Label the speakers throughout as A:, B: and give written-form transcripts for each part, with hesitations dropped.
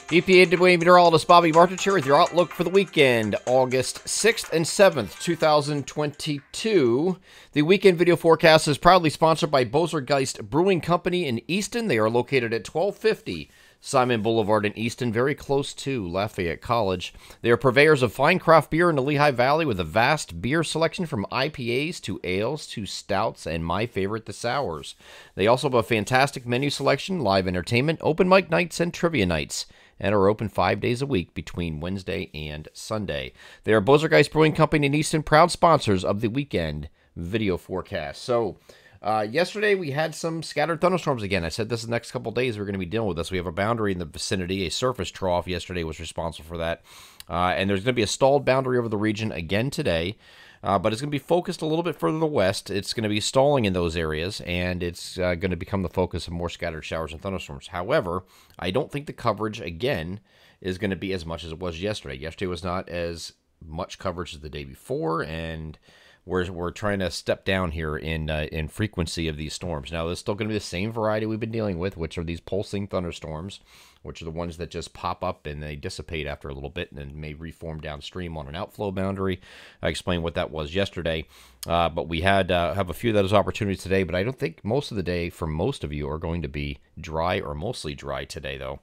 A: EPAWA meteorologist Bobby Martich here with your outlook for the weekend, August 6th and 7th, 2022. The weekend video forecast is proudly sponsored by Bosergeist Brewing Company in Easton. They are located at 1250 Simon Boulevard in Easton, very close to Lafayette College. They are purveyors of fine craft beer in the Lehigh Valley with a vast beer selection from IPAs to ales to stouts and my favorite, the sours. They also have a fantastic menu selection, live entertainment, open mic nights, and trivia nights, and are open 5 days a week between Wednesday and Sunday. They are Bosergeist Brewing Company in Easton, proud sponsors of the weekend video forecast. So, yesterday we had some scattered thunderstorms again. I said this the next couple days we're going to be dealing with this. We have a boundary in the vicinity. A surface trough yesterday was responsible for that. And there's going to be a stalled boundary over the region again today. But it's going to be focused a little bit further to the west. It's going to be stalling in those areas, and it's going to become the focus of more scattered showers and thunderstorms. However, I don't think the coverage, again, is going to be as much as it was yesterday. Yesterday was not as much coverage as the day before, and we're trying to step down here in frequency of these storms. Now, there's still going to be the same variety we've been dealing with, which are these pulsing thunderstorms, which are the ones that just pop up and they dissipate after a little bit and then may reform downstream on an outflow boundary. I explained what that was yesterday, but we have a few of those opportunities today, but I don't think most of the day for most of you are going to be dry or mostly dry today, though.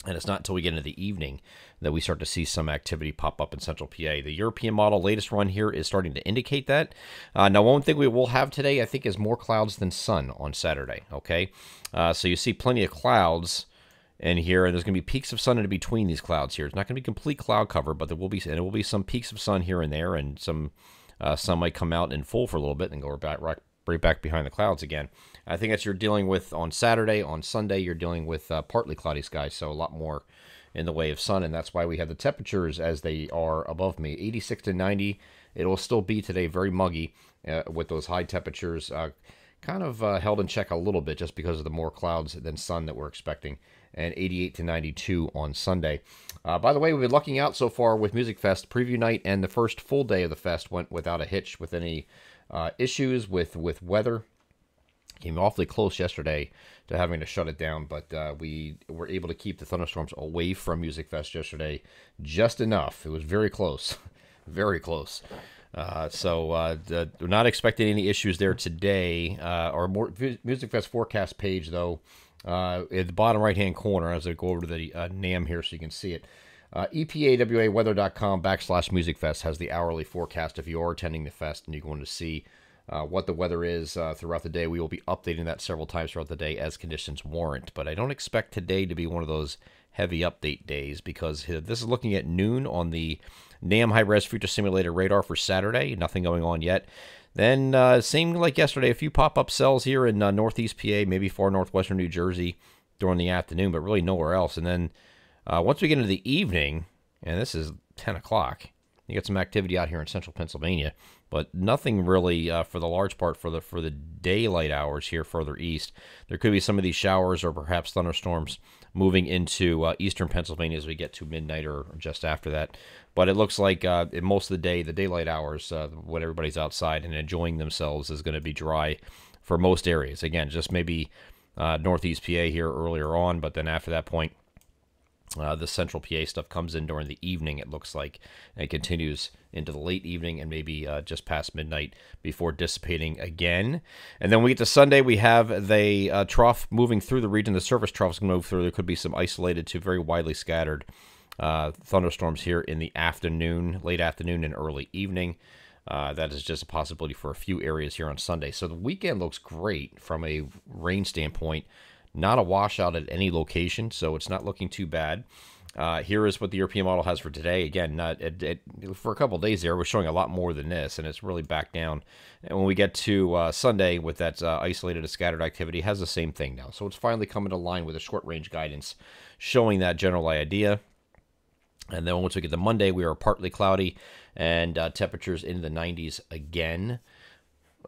A: And it's not until we get into the evening that we start to see some activity pop up in central PA. The European model latest run here is starting to indicate that. Now, one thing we will have today, I think, is more clouds than sun on Saturday, okay? So you see plenty of clouds in here, and there's going to be peaks of sun in between these clouds here. It's not going to be complete cloud cover, but there will be some peaks of sun here and there, and some sun might come out in full for a little bit and go right back behind the clouds again. I think that's you're dealing with on Saturday. On Sunday, you're dealing with partly cloudy skies, so a lot more in the way of sun, and that's why we have the temperatures as they are above me, 86 to 90. It will still be today very muggy with those high temperatures, kind of held in check a little bit just because of the more clouds than sun that we're expecting, and 88 to 92 on Sunday. By the way, we've been lucking out so far with Music Fest. Preview night and the first full day of the fest went without a hitch with any issues with weather. Came awfully close yesterday to having to shut it down, but we were able to keep the thunderstorms away from Music Fest yesterday just enough. It was very close, very close. So we're not expecting any issues there today. Our Music Fest forecast page, though, at the bottom right-hand corner, as I go over to the NAM here so you can see it, EPAWAweather.com/MusicFest has the hourly forecast if you are attending the fest and you're going to see what the weather is throughout the day. We will be updating that several times throughout the day as conditions warrant. But I don't expect today to be one of those heavy update days because this is looking at noon on the NAM High-Res Future Simulator radar for Saturday. Nothing going on yet. Then, same like yesterday, a few pop-up cells here in northeast PA, maybe far northwestern New Jersey during the afternoon, but really nowhere else. And then once we get into the evening, and this is 10 o'clock, you get some activity out here in central Pennsylvania, but nothing really for the large part for the daylight hours here further east. There could be some of these showers or perhaps thunderstorms moving into eastern Pennsylvania as we get to midnight or just after that. But it looks like in most of the day, the daylight hours, when everybody's outside and enjoying themselves, is going to be dry for most areas. Again, just maybe northeast PA here earlier on, but then after that point, the central PA stuff comes in during the evening, it looks like, and it continues into the late evening and maybe just past midnight before dissipating again. And then we get to Sunday, we have the trough moving through the region. The surface troughs can move through. There could be some isolated to very widely scattered thunderstorms here in the afternoon, late afternoon and early evening. That is just a possibility for a few areas here on Sunday. So the weekend looks great from a rain standpoint. Not a washout at any location, so it's not looking too bad. Here is what the European model has for today. Again, for a couple of days there, we're showing a lot more than this, and it's really back down. And when we get to Sunday with that isolated to scattered activity, it has the same thing now. So it's finally coming to line with a short-range guidance showing that general idea. And then once we get to Monday, we are partly cloudy and temperatures in the 90s again.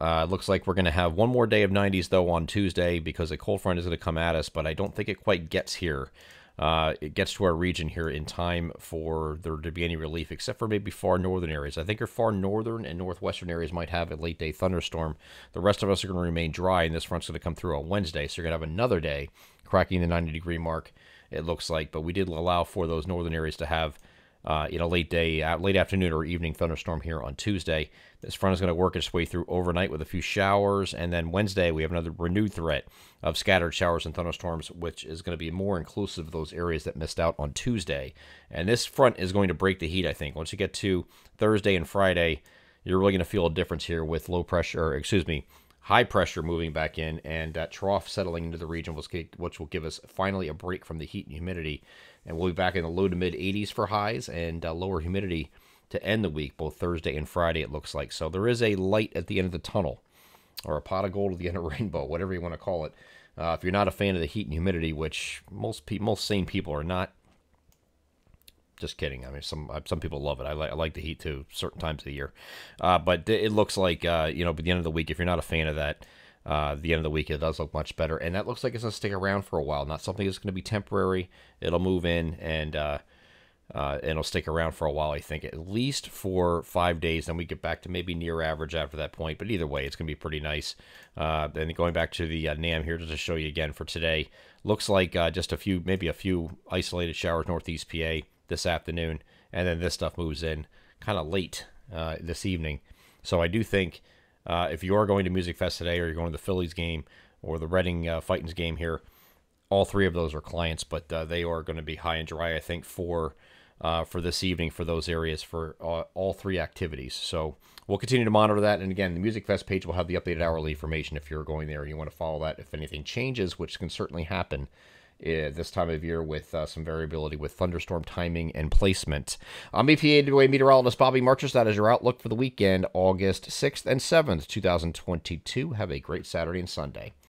A: Looks like we're going to have one more day of 90s, though, on Tuesday because a cold front is going to come at us, but I don't think it quite gets here. It gets to our region here in time for there to be any relief, except for maybe far northern areas. I think our far northern and northwestern areas might have a late-day thunderstorm. The rest of us are going to remain dry, and this front's going to come through on Wednesday, so you're going to have another day cracking the 90-degree mark it looks like. But we did allow for those northern areas to have late afternoon or evening thunderstorm here on Tuesday. This front is going to work its way through overnight with a few showers, and then Wednesday we have another renewed threat of scattered showers and thunderstorms, which is going to be more inclusive of those areas that missed out on Tuesday. And this front is going to break the heat, I think. Once you get to Thursday and Friday, you're really going to feel a difference here with high pressure moving back in, and that trough settling into the region, which will give us finally a break from the heat and humidity. And we'll be back in the low to mid 80s for highs and lower humidity to end the week, both Thursday and Friday, it looks like. So there is a light at the end of the tunnel, or a pot of gold at the end of the rainbow, whatever you want to call it. If you're not a fan of the heat and humidity, which most sane people are not, just kidding. I mean, some people love it. I like the heat too, certain times of the year. But it looks like, by the end of the week, if you're not a fan of that, the end of the week, it does look much better. And that looks like it's going to stick around for a while. Not something that's going to be temporary. It'll move in, and it'll stick around for a while, I think, at least for 5 days. Then we get back to maybe near average after that point. But either way, it's going to be pretty nice. And going back to the NAM here, just to show you again for today, looks like just maybe a few isolated showers northeast PA this afternoon, and then this stuff moves in kind of late this evening. So I do think if you are going to Music Fest today, or you're going to the Phillies game or the Reading Fightins game here, all three of those are clients, but they are going to be high and dry, I think, for this evening for those areas for all three activities. So we'll continue to monitor that. And again, the Music Fest page will have the updated hourly information if you're going there and you want to follow that. If anything changes, which can certainly happen this time of year with some variability with thunderstorm timing and placement. I'm EPA meteorologist Bobby Marchers. That is your outlook for the weekend, August 6th and 7th, 2022. Have a great Saturday and Sunday.